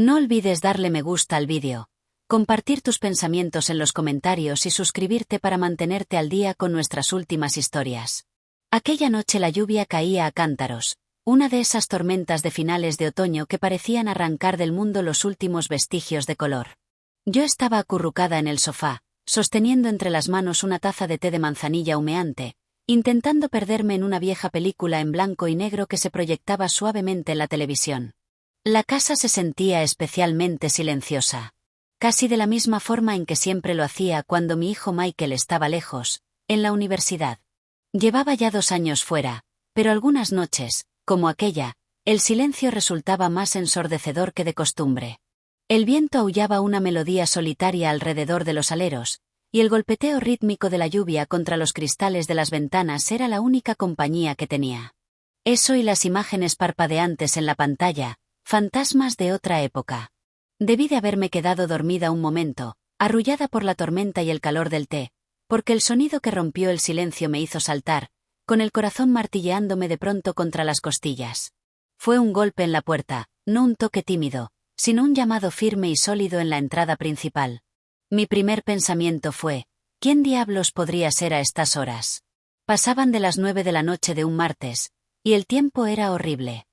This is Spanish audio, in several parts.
No olvides darle me gusta al vídeo, compartir tus pensamientos en los comentarios y suscribirte para mantenerte al día con nuestras últimas historias. Aquella noche la lluvia caía a cántaros, una de esas tormentas de finales de otoño que parecían arrancar del mundo los últimos vestigios de color. Yo estaba acurrucada en el sofá, sosteniendo entre las manos una taza de té de manzanilla humeante, intentando perderme en una vieja película en blanco y negro que se proyectaba suavemente en la televisión. La casa se sentía especialmente silenciosa. Casi de la misma forma en que siempre lo hacía cuando mi hijo Michael estaba lejos, en la universidad. Llevaba ya 2 años fuera, pero algunas noches, como aquella, el silencio resultaba más ensordecedor que de costumbre. El viento aullaba una melodía solitaria alrededor de los aleros, y el golpeteo rítmico de la lluvia contra los cristales de las ventanas era la única compañía que tenía. Eso y las imágenes parpadeantes en la pantalla, fantasmas de otra época. Debí de haberme quedado dormida un momento, arrullada por la tormenta y el calor del té, porque el sonido que rompió el silencio me hizo saltar, con el corazón martilleándome de pronto contra las costillas. Fue un golpe en la puerta, no un toque tímido, sino un llamado firme y sólido en la entrada principal. Mi primer pensamiento fue, ¿quién diablos podría ser a estas horas? Pasaban de las 9 de la noche de un martes, y el tiempo era horrible.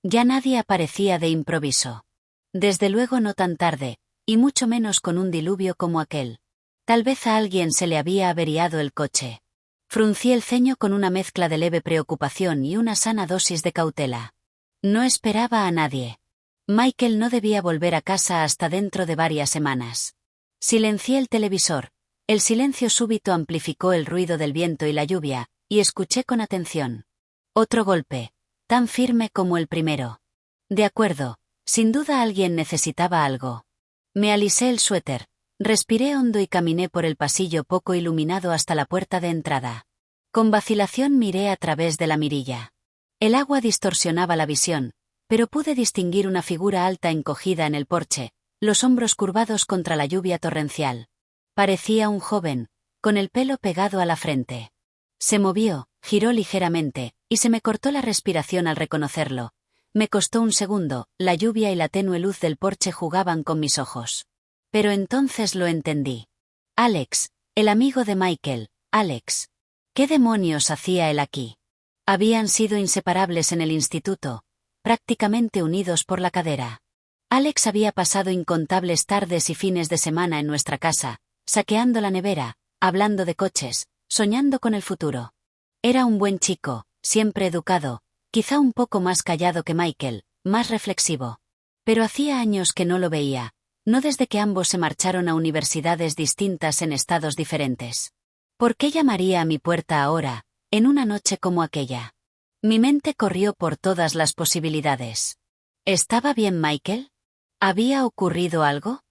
Ya nadie aparecía de improviso. Desde luego no tan tarde, y mucho menos con un diluvio como aquel. Tal vez a alguien se le había averiado el coche. Fruncí el ceño con una mezcla de leve preocupación y una sana dosis de cautela. No esperaba a nadie. Michael no debía volver a casa hasta dentro de varias semanas. Silencié el televisor. El silencio súbito amplificó el ruido del viento y la lluvia, y escuché con atención. Otro golpe, tan firme como el primero. De acuerdo, sin duda alguien necesitaba algo. Me alisé el suéter, respiré hondo y caminé por el pasillo poco iluminado hasta la puerta de entrada. Con vacilación miré a través de la mirilla. El agua distorsionaba la visión, pero pude distinguir una figura alta encogida en el porche, los hombros curvados contra la lluvia torrencial. Parecía un joven, con el pelo pegado a la frente. Se movió, giró ligeramente, y se me cortó la respiración al reconocerlo. Me costó un segundo, la lluvia y la tenue luz del porche jugaban con mis ojos. Pero entonces lo entendí. Alex, el amigo de Michael, Alex. ¿Qué demonios hacía él aquí? Habían sido inseparables en el instituto, prácticamente unidos por la cadera. Alex había pasado incontables tardes y fines de semana en nuestra casa, saqueando la nevera, hablando de coches, soñando con el futuro. Era un buen chico, siempre educado, quizá un poco más callado que Michael, más reflexivo. Pero hacía años que no lo veía, no desde que ambos se marcharon a universidades distintas en estados diferentes. ¿Por qué llamaría a mi puerta ahora, en una noche como aquella? Mi mente corrió por todas las posibilidades. ¿Estaba bien Michael? ¿Había ocurrido algo?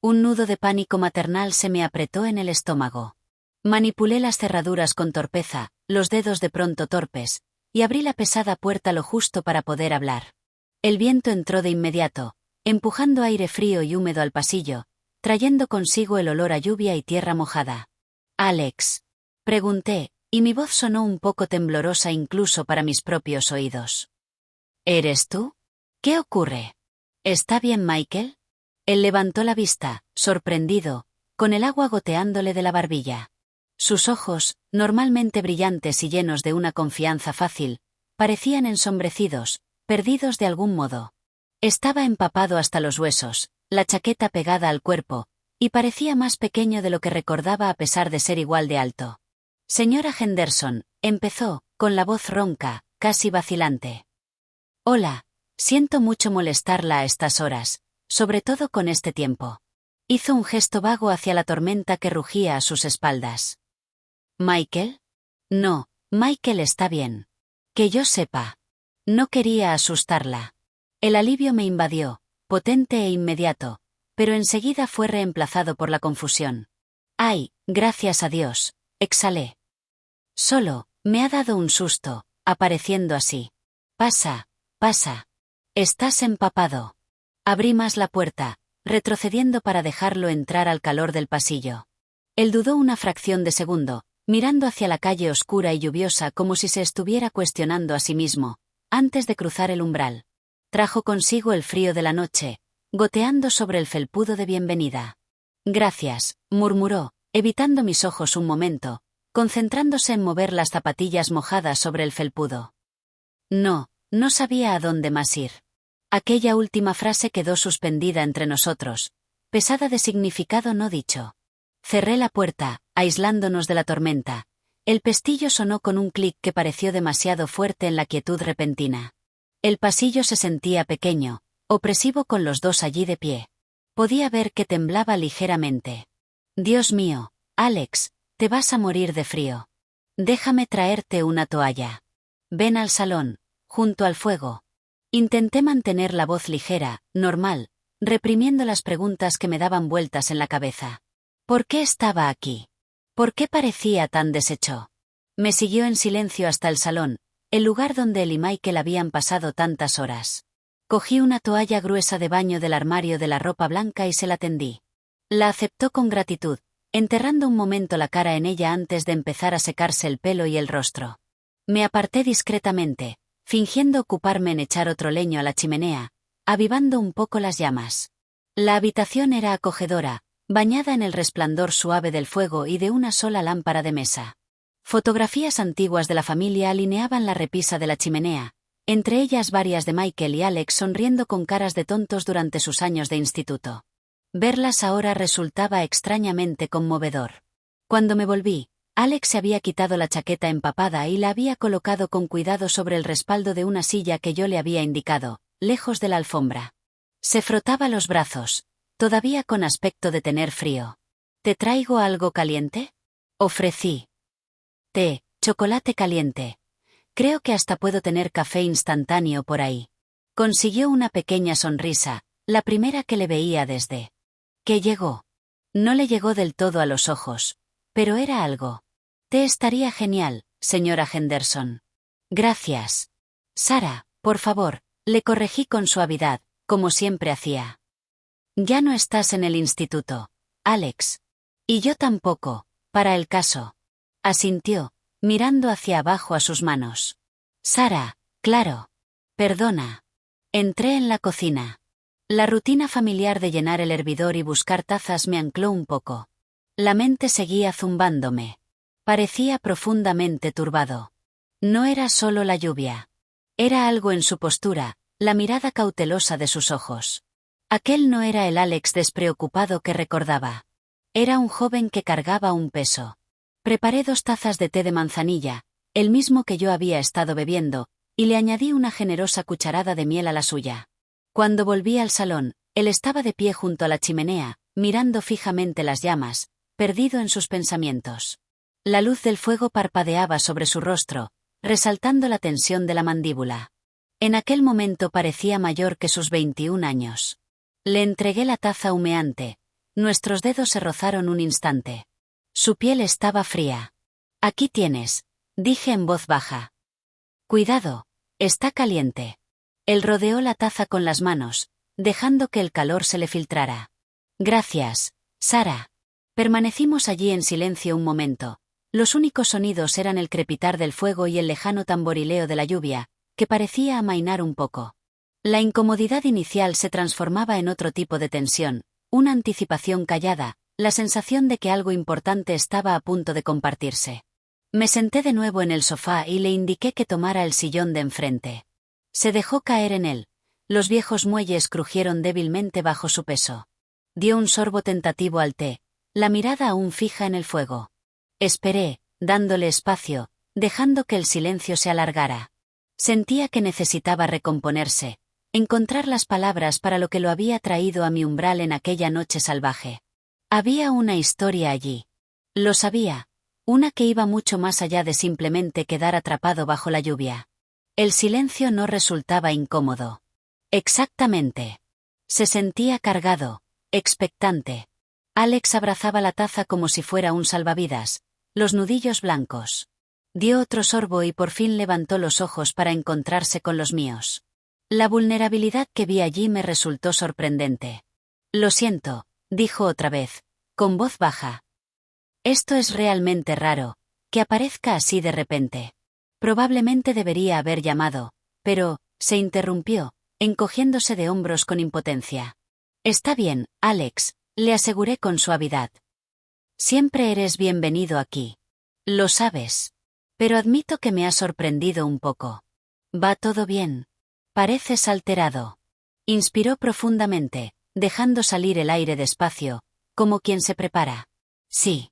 Un nudo de pánico maternal se me apretó en el estómago. Manipulé las cerraduras con torpeza, los dedos de pronto torpes, y abrí la pesada puerta lo justo para poder hablar. El viento entró de inmediato, empujando aire frío y húmedo al pasillo, trayendo consigo el olor a lluvia y tierra mojada. «Alex», pregunté, y mi voz sonó un poco temblorosa incluso para mis propios oídos. «¿Eres tú? ¿Qué ocurre? ¿Está bien Michael?» Él levantó la vista, sorprendido, con el agua goteándole de la barbilla. Sus ojos, normalmente brillantes y llenos de una confianza fácil, parecían ensombrecidos, perdidos de algún modo. Estaba empapado hasta los huesos, la chaqueta pegada al cuerpo, y parecía más pequeño de lo que recordaba a pesar de ser igual de alto. «Señora Henderson», empezó, con la voz ronca, casi vacilante. «Hola, siento mucho molestarla a estas horas, sobre todo con este tiempo». Hizo un gesto vago hacia la tormenta que rugía a sus espaldas. «¿Michael?» «No, Michael está bien. Que yo sepa». No quería asustarla. El alivio me invadió, potente e inmediato, pero enseguida fue reemplazado por la confusión. «Ay, gracias a Dios», exhalé. «Solo, me ha dado un susto, apareciendo así. Pasa, pasa. Estás empapado». Abrí más la puerta, retrocediendo para dejarlo entrar al calor del pasillo. Él dudó una fracción de segundo, mirando hacia la calle oscura y lluviosa como si se estuviera cuestionando a sí mismo, antes de cruzar el umbral. Trajo consigo el frío de la noche, goteando sobre el felpudo de bienvenida. Gracias, murmuró, evitando mis ojos un momento, concentrándose en mover las zapatillas mojadas sobre el felpudo. No sabía a dónde más ir. Aquella última frase quedó suspendida entre nosotros, pesada de significado no dicho. Cerré la puerta, aislándonos de la tormenta. El pestillo sonó con un clic que pareció demasiado fuerte en la quietud repentina. El pasillo se sentía pequeño, opresivo con los dos allí de pie. Podía ver que temblaba ligeramente. Dios mío, Alex, te vas a morir de frío. Déjame traerte una toalla. Ven al salón, junto al fuego. Intenté mantener la voz ligera, normal, reprimiendo las preguntas que me daban vueltas en la cabeza. ¿Por qué estaba aquí? ¿Por qué parecía tan deshecho? Me siguió en silencio hasta el salón, el lugar donde él y Michael habían pasado tantas horas. Cogí una toalla gruesa de baño del armario de la ropa blanca y se la tendí. La aceptó con gratitud, enterrando un momento la cara en ella antes de empezar a secarse el pelo y el rostro. Me aparté discretamente, fingiendo ocuparme en echar otro leño a la chimenea, avivando un poco las llamas. La habitación era acogedora, bañada en el resplandor suave del fuego y de una sola lámpara de mesa. Fotografías antiguas de la familia alineaban la repisa de la chimenea, entre ellas varias de Michael y Alex sonriendo con caras de tontos durante sus años de instituto. Verlas ahora resultaba extrañamente conmovedor. Cuando me volví, Alex se había quitado la chaqueta empapada y la había colocado con cuidado sobre el respaldo de una silla que yo le había indicado, lejos de la alfombra. Se frotaba los brazos, todavía con aspecto de tener frío. ¿Te traigo algo caliente? Ofrecí. Té, chocolate caliente. Creo que hasta puedo tener café instantáneo por ahí. Consiguió una pequeña sonrisa, la primera que le veía desde que llegó. No le llegó del todo a los ojos, pero era algo. Té estaría genial, señora Henderson. Gracias. Sara, por favor, le corregí con suavidad, como siempre hacía. Ya no estás en el instituto, Alex. Y yo tampoco, para el caso. Asintió, mirando hacia abajo a sus manos. Sara, claro. Perdona. Entré en la cocina. La rutina familiar de llenar el hervidor y buscar tazas me ancló un poco. La mente seguía zumbándome. Parecía profundamente turbado. No era solo la lluvia. Era algo en su postura, la mirada cautelosa de sus ojos. Aquel no era el Alex despreocupado que recordaba. Era un joven que cargaba un peso. Preparé 2 tazas de té de manzanilla, el mismo que yo había estado bebiendo, y le añadí una generosa cucharada de miel a la suya. Cuando volví al salón, él estaba de pie junto a la chimenea, mirando fijamente las llamas, perdido en sus pensamientos. La luz del fuego parpadeaba sobre su rostro, resaltando la tensión de la mandíbula. En aquel momento parecía mayor que sus 21 años. Le entregué la taza humeante. Nuestros dedos se rozaron un instante. Su piel estaba fría. Aquí tienes, dije en voz baja. Cuidado, está caliente. Él rodeó la taza con las manos, dejando que el calor se le filtrara. Gracias, Sara. Permanecimos allí en silencio un momento. Los únicos sonidos eran el crepitar del fuego y el lejano tamborileo de la lluvia, que parecía amainar un poco. La incomodidad inicial se transformaba en otro tipo de tensión, una anticipación callada, la sensación de que algo importante estaba a punto de compartirse. Me senté de nuevo en el sofá y le indiqué que tomara el sillón de enfrente. Se dejó caer en él. Los viejos muelles crujieron débilmente bajo su peso. Dio un sorbo tentativo al té, la mirada aún fija en el fuego. Esperé, dándole espacio, dejando que el silencio se alargara. Sentía que necesitaba recomponerse, encontrar las palabras para lo que lo había traído a mi umbral en aquella noche salvaje. Había una historia allí. Lo sabía, una que iba mucho más allá de simplemente quedar atrapado bajo la lluvia. El silencio no resultaba incómodo. Exactamente. Se sentía cargado, expectante. Alex abrazaba la taza como si fuera un salvavidas, los nudillos blancos. Dio otro sorbo y por fin levantó los ojos para encontrarse con los míos. La vulnerabilidad que vi allí me resultó sorprendente. Lo siento, dijo otra vez, con voz baja. Esto es realmente raro, que aparezca así de repente. Probablemente debería haber llamado, pero, se interrumpió, encogiéndose de hombros con impotencia. Está bien, Alex, le aseguré con suavidad. Siempre eres bienvenido aquí. Lo sabes. Pero admito que me ha sorprendido un poco. ¿Va todo bien? Pareces alterado. Inspiró profundamente, dejando salir el aire despacio, como quien se prepara. Sí.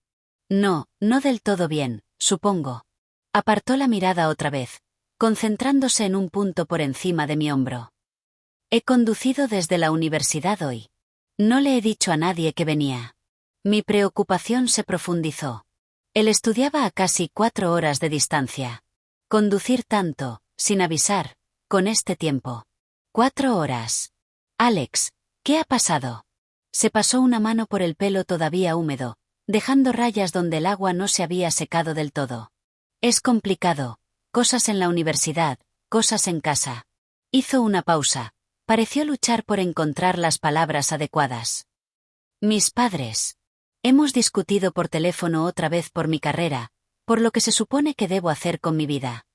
No, no del todo bien, supongo. Apartó la mirada otra vez, concentrándose en un punto por encima de mi hombro. He conducido desde la universidad hoy. No le he dicho a nadie que venía. Mi preocupación se profundizó. Él estudiaba a casi 4 horas de distancia. Conducir tanto, sin avisar, con este tiempo. 4 horas. Alex, ¿qué ha pasado? Se pasó una mano por el pelo todavía húmedo, dejando rayas donde el agua no se había secado del todo. Es complicado. Cosas en la universidad, cosas en casa. Hizo una pausa. Pareció luchar por encontrar las palabras adecuadas. Mis padres. Hemos discutido por teléfono otra vez por mi carrera, por lo que se supone que debo hacer con mi vida.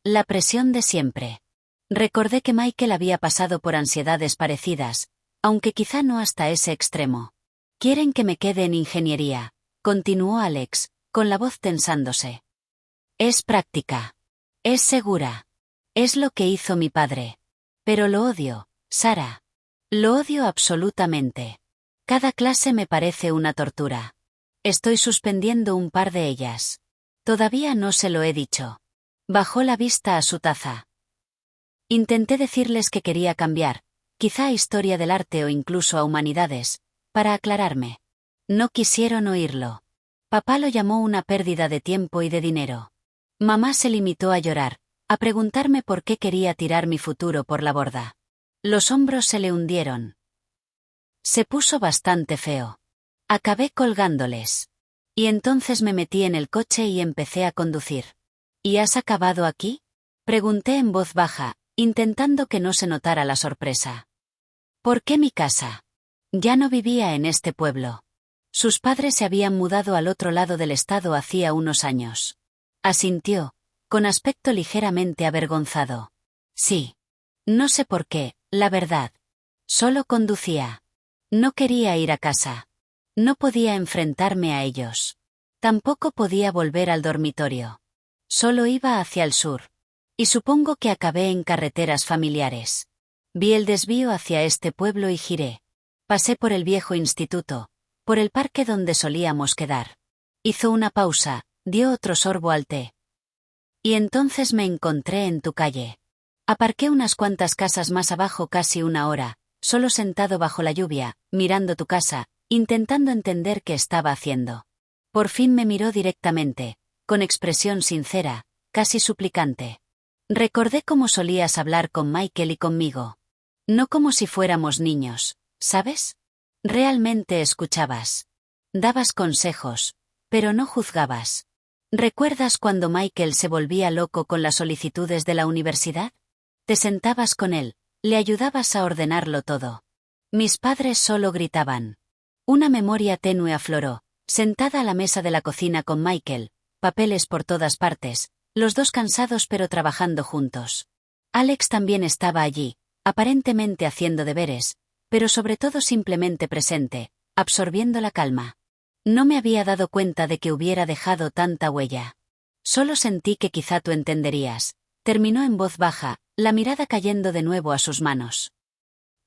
La presión de siempre. Recordé que Michael había pasado por ansiedades parecidas, aunque quizá no hasta ese extremo. Quieren que me quede en ingeniería, continuó Alex, con la voz tensándose. Es práctica. Es segura. Es lo que hizo mi padre. Pero lo odio, Sara. Lo odio absolutamente. Cada clase me parece una tortura. Estoy suspendiendo un par de ellas. Todavía no se lo he dicho. Bajó la vista a su taza. Intenté decirles que quería cambiar, quizá a historia del arte o incluso a humanidades, para aclararme. No quisieron oírlo. Papá lo llamó una pérdida de tiempo y de dinero. Mamá se limitó a llorar, a preguntarme por qué quería tirar mi futuro por la borda. Los hombros se le hundieron. Se puso bastante feo. Acabé colgándoles. Y entonces me metí en el coche y empecé a conducir. ¿Y has acabado aquí? Pregunté en voz baja, intentando que no se notara la sorpresa. ¿Por qué mi casa? Ya no vivía en este pueblo. Sus padres se habían mudado al otro lado del estado hacía unos años. Asintió, con aspecto ligeramente avergonzado. Sí. No sé por qué, la verdad. Solo conducía. No quería ir a casa. No podía enfrentarme a ellos. Tampoco podía volver al dormitorio. Solo iba hacia el sur. Y supongo que acabé en carreteras familiares. Vi el desvío hacia este pueblo y giré. Pasé por el viejo instituto, por el parque donde solíamos quedar. Hizo una pausa, dio otro sorbo al té. Y entonces me encontré en tu calle. Aparqué unas cuantas casas más abajo casi una hora, solo sentado bajo la lluvia, mirando tu casa, intentando entender qué estaba haciendo. Por fin me miró directamente, con expresión sincera, casi suplicante. Recordé cómo solías hablar con Michael y conmigo. No como si fuéramos niños, ¿sabes? Realmente escuchabas. Dabas consejos, pero no juzgabas. ¿Recuerdas cuando Michael se volvía loco con las solicitudes de la universidad? Te sentabas con él, le ayudabas a ordenarlo todo. Mis padres solo gritaban. Una memoria tenue afloró, sentada a la mesa de la cocina con Michael, papeles por todas partes, los dos cansados pero trabajando juntos. Alex también estaba allí, aparentemente haciendo deberes, pero sobre todo simplemente presente, absorbiendo la calma. No me había dado cuenta de que hubiera dejado tanta huella. Solo sentí que quizá tú entenderías. Terminó en voz baja, la mirada cayendo de nuevo a sus manos.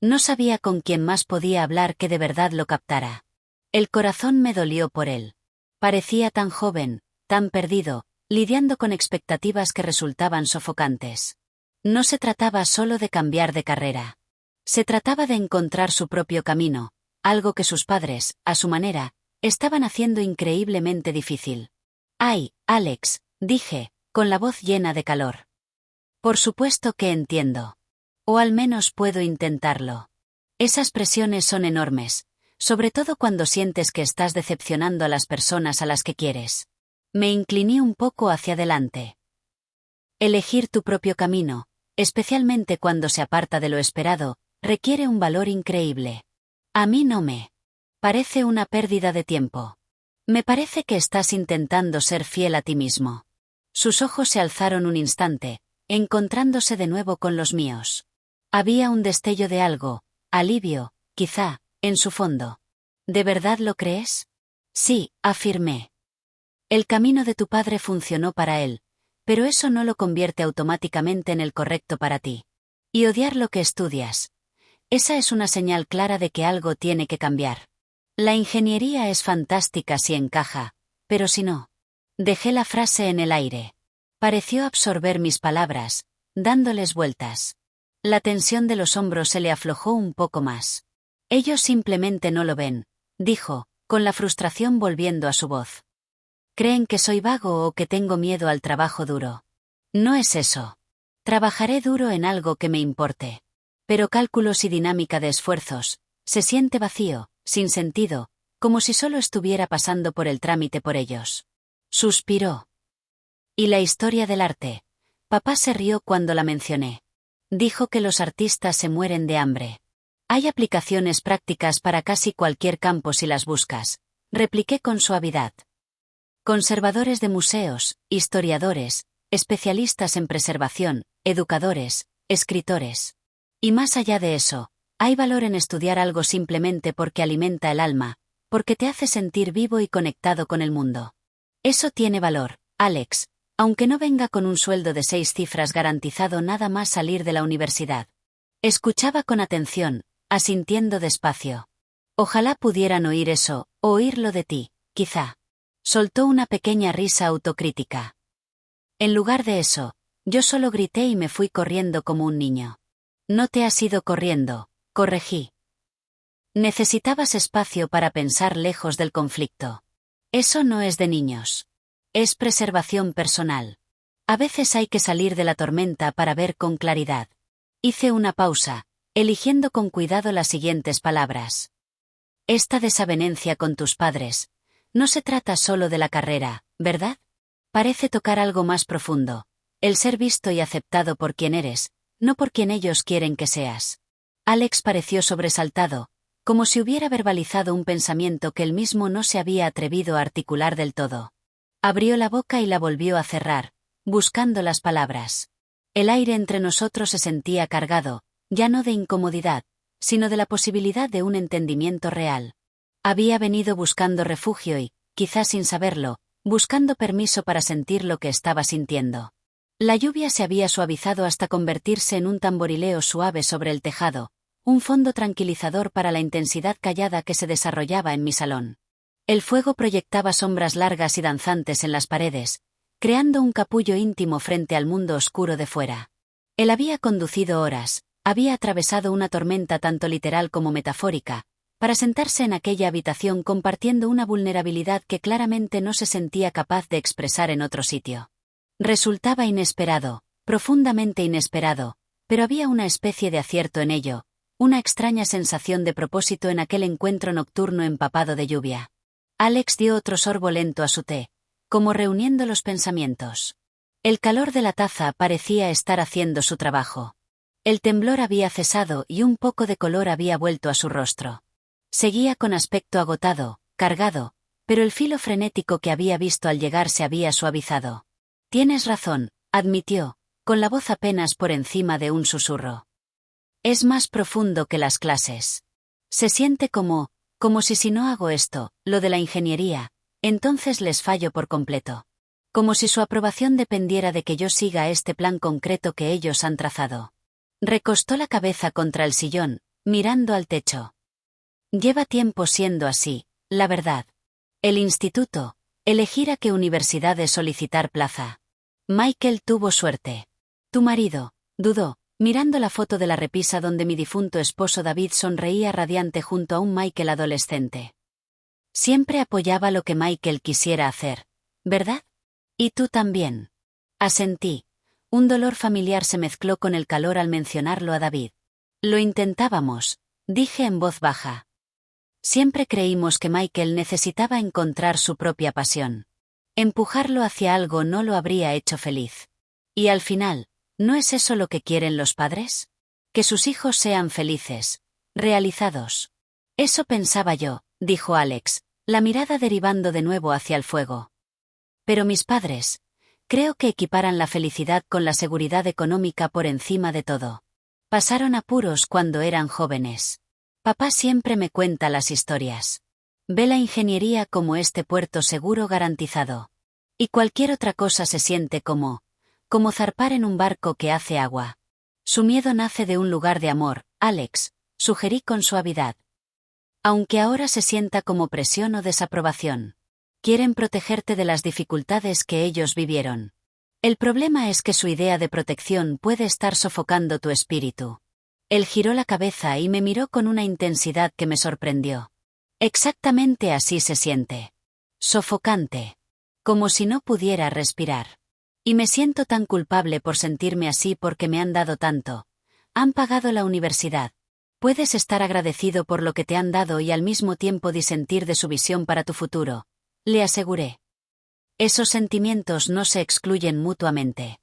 No sabía con quién más podía hablar que de verdad lo captara. El corazón me dolió por él. Parecía tan joven, tan perdido, lidiando con expectativas que resultaban sofocantes. No se trataba solo de cambiar de carrera. Se trataba de encontrar su propio camino, algo que sus padres, a su manera, estaban haciendo increíblemente difícil. «Ay, Alex», dije, con la voz llena de calor. Por supuesto que entiendo. O al menos puedo intentarlo. Esas presiones son enormes, sobre todo cuando sientes que estás decepcionando a las personas a las que quieres. Me incliné un poco hacia adelante. Elegir tu propio camino, especialmente cuando se aparta de lo esperado, requiere un valor increíble. A mí no me parece una pérdida de tiempo. Me parece que estás intentando ser fiel a ti mismo. Sus ojos se alzaron un instante, encontrándose de nuevo con los míos. Había un destello de algo, alivio, quizá, en su fondo. ¿De verdad lo crees? Sí, afirmé. El camino de tu padre funcionó para él, pero eso no lo convierte automáticamente en el correcto para ti. Y odiar lo que estudias. Esa es una señal clara de que algo tiene que cambiar. La ingeniería es fantástica si encaja, pero si no. Dejé la frase en el aire. Pareció absorber mis palabras, dándoles vueltas. La tensión de los hombros se le aflojó un poco más. Ellos simplemente no lo ven, dijo, con la frustración volviendo a su voz. Creen que soy vago o que tengo miedo al trabajo duro. No es eso. Trabajaré duro en algo que me importe. Pero cálculos y dinámica de esfuerzos, se siente vacío, sin sentido, como si solo estuviera pasando por el trámite por ellos. Suspiró. ¿Y la historia del arte? Papá se rió cuando la mencioné. Dijo que los artistas se mueren de hambre. Hay aplicaciones prácticas para casi cualquier campo si las buscas, repliqué con suavidad. Conservadores de museos, historiadores, especialistas en preservación, educadores, escritores. Y más allá de eso, hay valor en estudiar algo simplemente porque alimenta el alma, porque te hace sentir vivo y conectado con el mundo. Eso tiene valor, Alex, aunque no venga con un sueldo de 6 cifras garantizado nada más salir de la universidad. Escuchaba con atención, asintiendo despacio. Ojalá pudieran oír eso, o oírlo de ti, quizá. Soltó una pequeña risa autocrítica. En lugar de eso, yo solo grité y me fui corriendo como un niño. No te has ido corriendo, corregí. Necesitabas espacio para pensar lejos del conflicto. Eso no es de niños. Es preservación personal. A veces hay que salir de la tormenta para ver con claridad. Hice una pausa, eligiendo con cuidado las siguientes palabras. Esta desavenencia con tus padres. No se trata solo de la carrera, ¿verdad? Parece tocar algo más profundo. El ser visto y aceptado por quien eres, no por quien ellos quieren que seas. Alex pareció sobresaltado, como si hubiera verbalizado un pensamiento que él mismo no se había atrevido a articular del todo. Abrió la boca y la volvió a cerrar, buscando las palabras. El aire entre nosotros se sentía cargado, ya no de incomodidad, sino de la posibilidad de un entendimiento real. Había venido buscando refugio y, quizás sin saberlo, buscando permiso para sentir lo que estaba sintiendo. La lluvia se había suavizado hasta convertirse en un tamborileo suave sobre el tejado, un fondo tranquilizador para la intensidad callada que se desarrollaba en mi salón. El fuego proyectaba sombras largas y danzantes en las paredes, creando un capullo íntimo frente al mundo oscuro de fuera. Él había conducido horas, había atravesado una tormenta tanto literal como metafórica, para sentarse en aquella habitación compartiendo una vulnerabilidad que claramente no se sentía capaz de expresar en otro sitio. Resultaba inesperado, profundamente inesperado, pero había una especie de acierto en ello, una extraña sensación de propósito en aquel encuentro nocturno empapado de lluvia. Alex dio otro sorbo lento a su té, como reuniendo los pensamientos. El calor de la taza parecía estar haciendo su trabajo. El temblor había cesado y un poco de color había vuelto a su rostro. Seguía con aspecto agotado, cargado, pero el filo frenético que había visto al llegar se había suavizado. Tienes razón, admitió, con la voz apenas por encima de un susurro. Es más profundo que las clases. Se siente como si no hago esto, lo de la ingeniería, entonces les fallo por completo. Como si su aprobación dependiera de que yo siga este plan concreto que ellos han trazado. Recostó la cabeza contra el sillón, mirando al techo. Lleva tiempo siendo así, la verdad. El instituto, elegir a qué universidades solicitar plaza. Michael tuvo suerte. Tu marido, dudó, mirando la foto de la repisa donde mi difunto esposo David sonreía radiante junto a un Michael adolescente. Siempre apoyaba lo que Michael quisiera hacer, ¿verdad? Y tú también. Asentí. Un dolor familiar se mezcló con el calor al mencionarlo a David. Lo intentábamos, dije en voz baja. Siempre creímos que Michael necesitaba encontrar su propia pasión. Empujarlo hacia algo no lo habría hecho feliz. Y al final, ¿no es eso lo que quieren los padres? Que sus hijos sean felices, realizados. Eso pensaba yo, dijo Alex, la mirada derivando de nuevo hacia el fuego. Pero mis padres, creo que equiparan la felicidad con la seguridad económica por encima de todo. Pasaron apuros cuando eran jóvenes. Papá siempre me cuenta las historias. Ve la ingeniería como este puerto seguro garantizado. Y cualquier otra cosa se siente como zarpar en un barco que hace agua. Su miedo nace de un lugar de amor, Alex, sugerí con suavidad. Aunque ahora se sienta como presión o desaprobación. Quieren protegerte de las dificultades que ellos vivieron. El problema es que su idea de protección puede estar sofocando tu espíritu. Él giró la cabeza y me miró con una intensidad que me sorprendió. Exactamente así se siente. Sofocante. Como si no pudiera respirar. Y me siento tan culpable por sentirme así porque me han dado tanto. Han pagado la universidad. Puedes estar agradecido por lo que te han dado y al mismo tiempo disentir de su visión para tu futuro, le aseguré. Esos sentimientos no se excluyen mutuamente.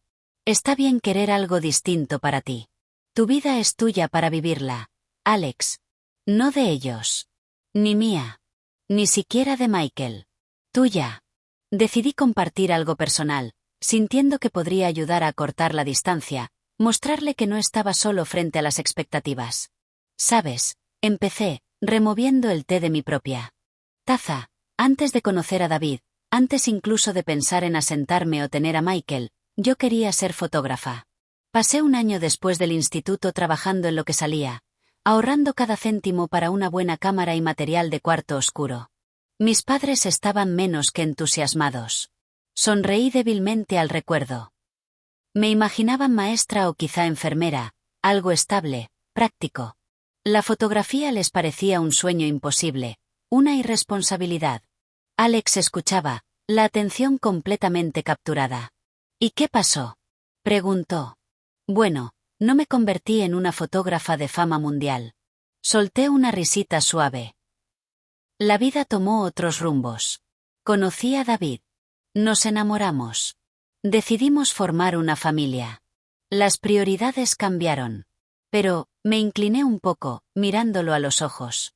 Está bien querer algo distinto para ti. Tu vida es tuya para vivirla, Alex. No de ellos. Ni mía. Ni siquiera de Michael. Tuya. Decidí compartir algo personal, sintiendo que podría ayudar a acortar la distancia, mostrarle que no estaba solo frente a las expectativas. ¿Sabes? Empecé, removiendo el té de mi propia taza. Antes de conocer a David, antes incluso de pensar en asentarme o tener a Michael, yo quería ser fotógrafa. Pasé un año después del instituto trabajando en lo que salía, ahorrando cada céntimo para una buena cámara y material de cuarto oscuro. Mis padres estaban menos que entusiasmados. Sonreí débilmente al recuerdo. Me imaginaban maestra o quizá enfermera, algo estable, práctico. La fotografía les parecía un sueño imposible, una irresponsabilidad. Alex escuchaba, la atención completamente capturada. ¿Y qué pasó?, preguntó. Bueno, no me convertí en una fotógrafa de fama mundial. Solté una risita suave. La vida tomó otros rumbos. Conocí a David. Nos enamoramos. Decidimos formar una familia. Las prioridades cambiaron. Pero, me incliné un poco, mirándolo a los ojos.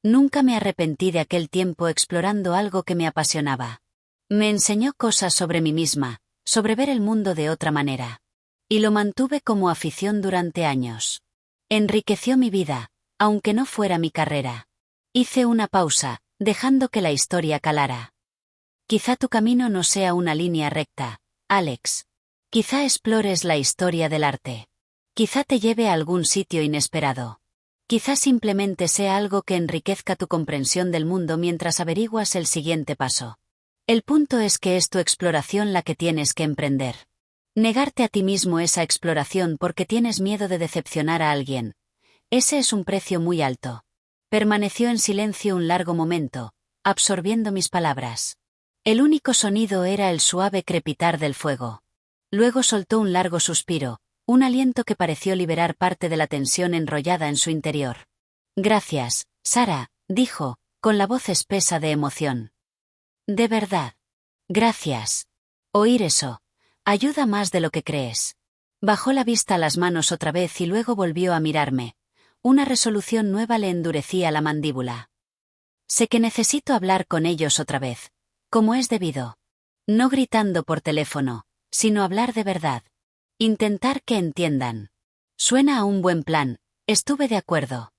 Nunca me arrepentí de aquel tiempo explorando algo que me apasionaba. Me enseñó cosas sobre mí misma, sobre ver el mundo de otra manera. Y lo mantuve como afición durante años. Enriqueció mi vida, aunque no fuera mi carrera. Hice una pausa, dejando que la historia calara. Quizá tu camino no sea una línea recta, Alex. Quizá explores la historia del arte. Quizá te lleve a algún sitio inesperado. Quizá simplemente sea algo que enriquezca tu comprensión del mundo mientras averiguas el siguiente paso. El punto es que es tu exploración la que tienes que emprender. Negarte a ti mismo esa exploración porque tienes miedo de decepcionar a alguien. Ese es un precio muy alto. Permaneció en silencio un largo momento, absorbiendo mis palabras. El único sonido era el suave crepitar del fuego. Luego soltó un largo suspiro, un aliento que pareció liberar parte de la tensión enrollada en su interior. Gracias, Sara, dijo, con la voz espesa de emoción. De verdad. Gracias. Oír eso. Ayuda más de lo que crees. Bajó la vista a las manos otra vez y luego volvió a mirarme. Una resolución nueva le endurecía la mandíbula. Sé que necesito hablar con ellos otra vez, como es debido. No gritando por teléfono, sino hablar de verdad. Intentar que entiendan. Suena a un buen plan, estuve de acuerdo.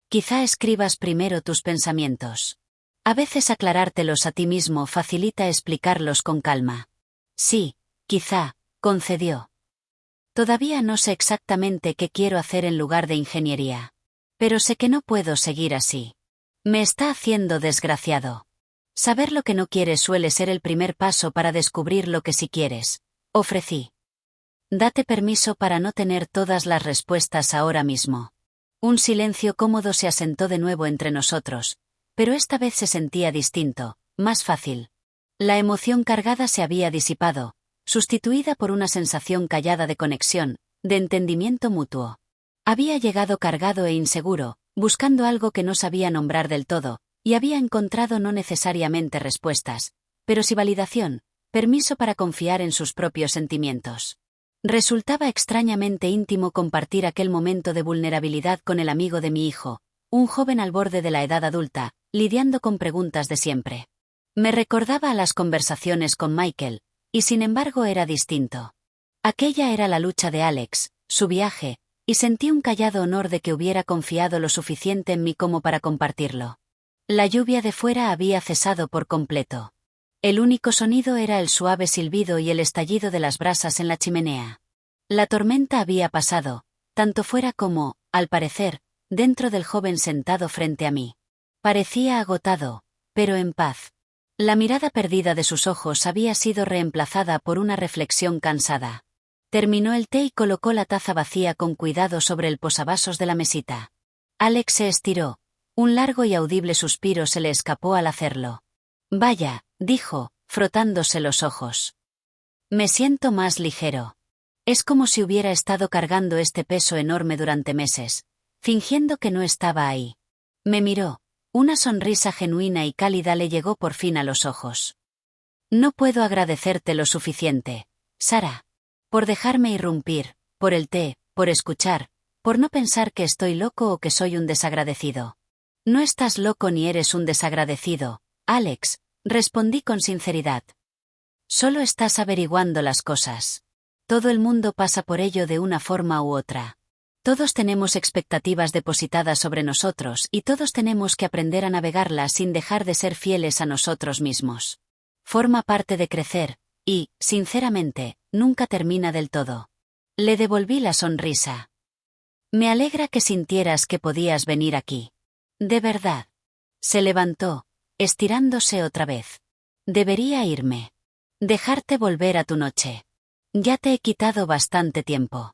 Quizá escribas primero tus pensamientos. A veces aclarártelos a ti mismo facilita explicarlos con calma. Sí, quizá, concedió. Todavía no sé exactamente qué quiero hacer en lugar de ingeniería. Pero sé que no puedo seguir así. Me está haciendo desgraciado. Saber lo que no quieres suele ser el primer paso para descubrir lo que sí quieres, ofrecí. Date permiso para no tener todas las respuestas ahora mismo. Un silencio cómodo se asentó de nuevo entre nosotros, pero esta vez se sentía distinto, más fácil. La emoción cargada se había disipado, sustituida por una sensación callada de conexión, de entendimiento mutuo. Había llegado cargado e inseguro, buscando algo que no sabía nombrar del todo, y había encontrado no necesariamente respuestas, pero sí validación, permiso para confiar en sus propios sentimientos. Resultaba extrañamente íntimo compartir aquel momento de vulnerabilidad con el amigo de mi hijo, un joven al borde de la edad adulta, lidiando con preguntas de siempre. Me recordaba a las conversaciones con Michael, y sin embargo era distinto. Aquella era la lucha de Alex, su viaje, y sentí un callado honor de que hubiera confiado lo suficiente en mí como para compartirlo. La lluvia de fuera había cesado por completo. El único sonido era el suave silbido y el estallido de las brasas en la chimenea. La tormenta había pasado, tanto fuera como, al parecer, dentro del joven sentado frente a mí. Parecía agotado, pero en paz. La mirada perdida de sus ojos había sido reemplazada por una reflexión cansada. Terminó el té y colocó la taza vacía con cuidado sobre el posavasos de la mesita. Alex se estiró. Un largo y audible suspiro se le escapó al hacerlo. Vaya, dijo, frotándose los ojos. Me siento más ligero. Es como si hubiera estado cargando este peso enorme durante meses, fingiendo que no estaba ahí. Me miró. Una sonrisa genuina y cálida le llegó por fin a los ojos. No puedo agradecerte lo suficiente, Sara. Por dejarme irrumpir, por el té, por escuchar, por no pensar que estoy loco o que soy un desagradecido. No estás loco ni eres un desagradecido, Alex, respondí con sinceridad. Solo estás averiguando las cosas. Todo el mundo pasa por ello de una forma u otra. Todos tenemos expectativas depositadas sobre nosotros y todos tenemos que aprender a navegarlas sin dejar de ser fieles a nosotros mismos. Forma parte de crecer, y, sinceramente, nunca termina del todo. Le devolví la sonrisa. Me alegra que sintieras que podías venir aquí. De verdad. Se levantó, estirándose otra vez. Debería irme. Dejarte volver a tu noche. Ya te he quitado bastante tiempo.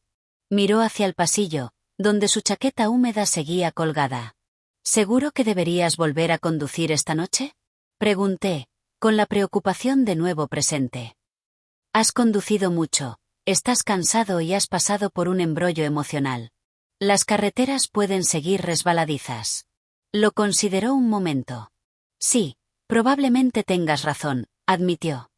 Miró hacia el pasillo, donde su chaqueta húmeda seguía colgada. ¿Seguro que deberías volver a conducir esta noche? Pregunté, con la preocupación de nuevo presente. Has conducido mucho, estás cansado y has pasado por un embrollo emocional. Las carreteras pueden seguir resbaladizas. Lo consideró un momento. Sí, probablemente tengas razón, admitió.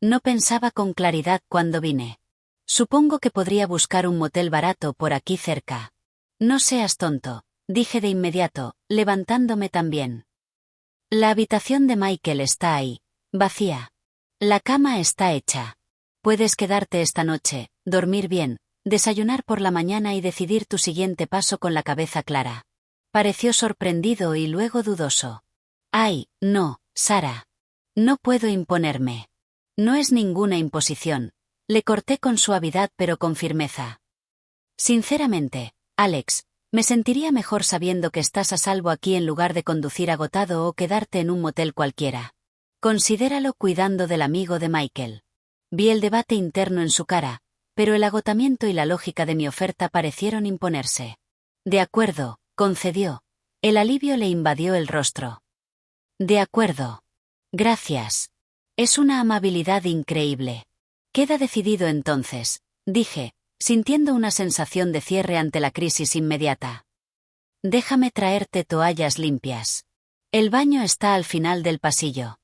No pensaba con claridad cuando vine. Supongo que podría buscar un motel barato por aquí cerca. No seas tonto, dije de inmediato, levantándome también. La habitación de Michael está ahí, vacía. La cama está hecha. Puedes quedarte esta noche, dormir bien, desayunar por la mañana y decidir tu siguiente paso con la cabeza clara. Pareció sorprendido y luego dudoso. Ay, no, Sara. No puedo imponerme. No es ninguna imposición. Le corté con suavidad pero con firmeza. Sinceramente, Alex, me sentiría mejor sabiendo que estás a salvo aquí en lugar de conducir agotado o quedarte en un motel cualquiera. Considéralo cuidando del amigo de Michael. Vi el debate interno en su cara, pero el agotamiento y la lógica de mi oferta parecieron imponerse. De acuerdo, concedió. El alivio le invadió el rostro. De acuerdo. Gracias. Es una amabilidad increíble. Queda decidido entonces, dije, sintiendo una sensación de cierre ante la crisis inmediata. Déjame traerte toallas limpias. El baño está al final del pasillo.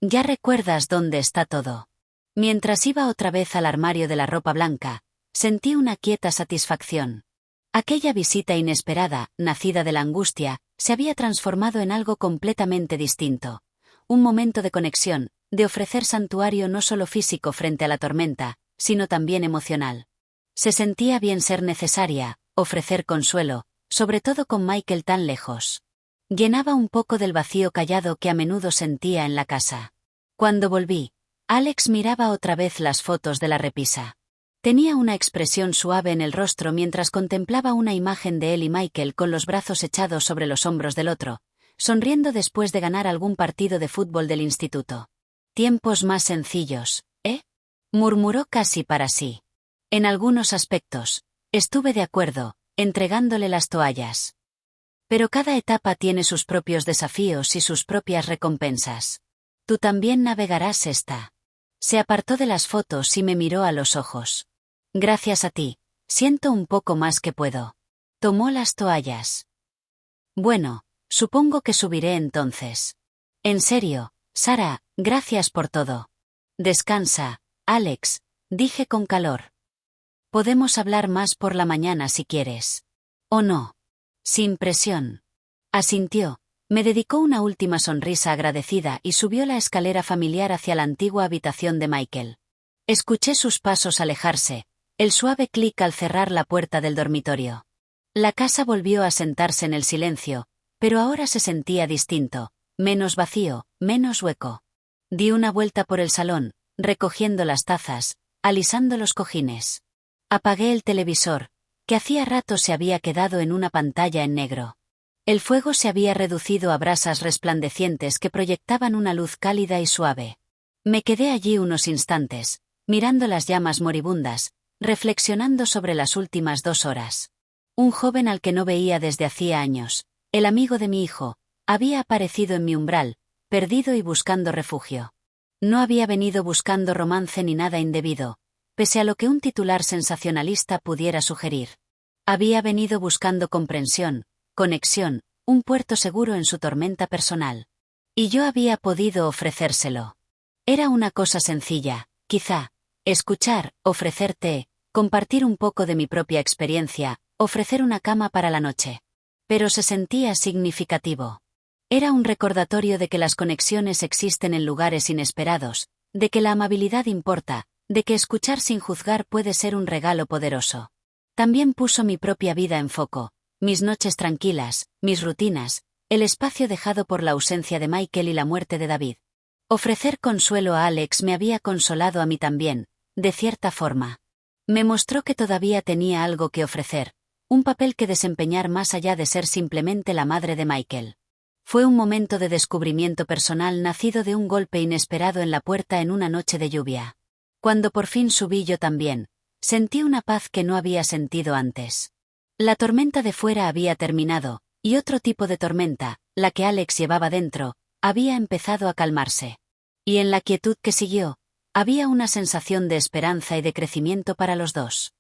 Ya recuerdas dónde está todo. Mientras iba otra vez al armario de la ropa blanca, sentí una quieta satisfacción. Aquella visita inesperada, nacida de la angustia, se había transformado en algo completamente distinto. Un momento de conexión, de ofrecer santuario no solo físico frente a la tormenta, sino también emocional. Se sentía bien ser necesaria, ofrecer consuelo, sobre todo con Michael tan lejos. Llenaba un poco del vacío callado que a menudo sentía en la casa. Cuando volví, Alex miraba otra vez las fotos de la repisa. Tenía una expresión suave en el rostro mientras contemplaba una imagen de él y Michael con los brazos echados sobre los hombros del otro, sonriendo después de ganar algún partido de fútbol del instituto. Tiempos más sencillos, ¿eh? Murmuró casi para sí. En algunos aspectos, estuve de acuerdo, entregándole las toallas. Pero cada etapa tiene sus propios desafíos y sus propias recompensas. Tú también navegarás esta. Se apartó de las fotos y me miró a los ojos. Gracias a ti, siento un poco más que puedo. Tomó las toallas. Bueno, supongo que subiré entonces. En serio, Sara, gracias por todo. Descansa, Alex, dije con calor. Podemos hablar más por la mañana si quieres. ¿O no? Sin presión. Asintió. Me dedicó una última sonrisa agradecida y subió la escalera familiar hacia la antigua habitación de Michael. Escuché sus pasos alejarse, el suave clic al cerrar la puerta del dormitorio. La casa volvió a sentarse en el silencio, pero ahora se sentía distinto, menos vacío, menos hueco. Di una vuelta por el salón, recogiendo las tazas, alisando los cojines. Apagué el televisor, que hacía rato se había quedado en una pantalla en negro. El fuego se había reducido a brasas resplandecientes que proyectaban una luz cálida y suave. Me quedé allí unos instantes, mirando las llamas moribundas, reflexionando sobre las últimas 2 horas. Un joven al que no veía desde hacía años, el amigo de mi hijo, había aparecido en mi umbral, perdido y buscando refugio. No había venido buscando romance ni nada indebido, pese a lo que un titular sensacionalista pudiera sugerir. Había venido buscando comprensión, conexión, un puerto seguro en su tormenta personal. Y yo había podido ofrecérselo. Era una cosa sencilla, quizá, escuchar, ofrecer té, compartir un poco de mi propia experiencia, ofrecer una cama para la noche. Pero se sentía significativo. Era un recordatorio de que las conexiones existen en lugares inesperados, de que la amabilidad importa, de que escuchar sin juzgar puede ser un regalo poderoso. También puso mi propia vida en foco, mis noches tranquilas, mis rutinas, el espacio dejado por la ausencia de Michael y la muerte de David. Ofrecer consuelo a Alex me había consolado a mí también, de cierta forma. Me mostró que todavía tenía algo que ofrecer, un papel que desempeñar más allá de ser simplemente la madre de Michael. Fue un momento de descubrimiento personal nacido de un golpe inesperado en la puerta en una noche de lluvia. Cuando por fin subí yo también, sentí una paz que no había sentido antes. La tormenta de fuera había terminado, y otro tipo de tormenta, la que Alex llevaba dentro, había empezado a calmarse. Y en la quietud que siguió, había una sensación de esperanza y de crecimiento para los dos.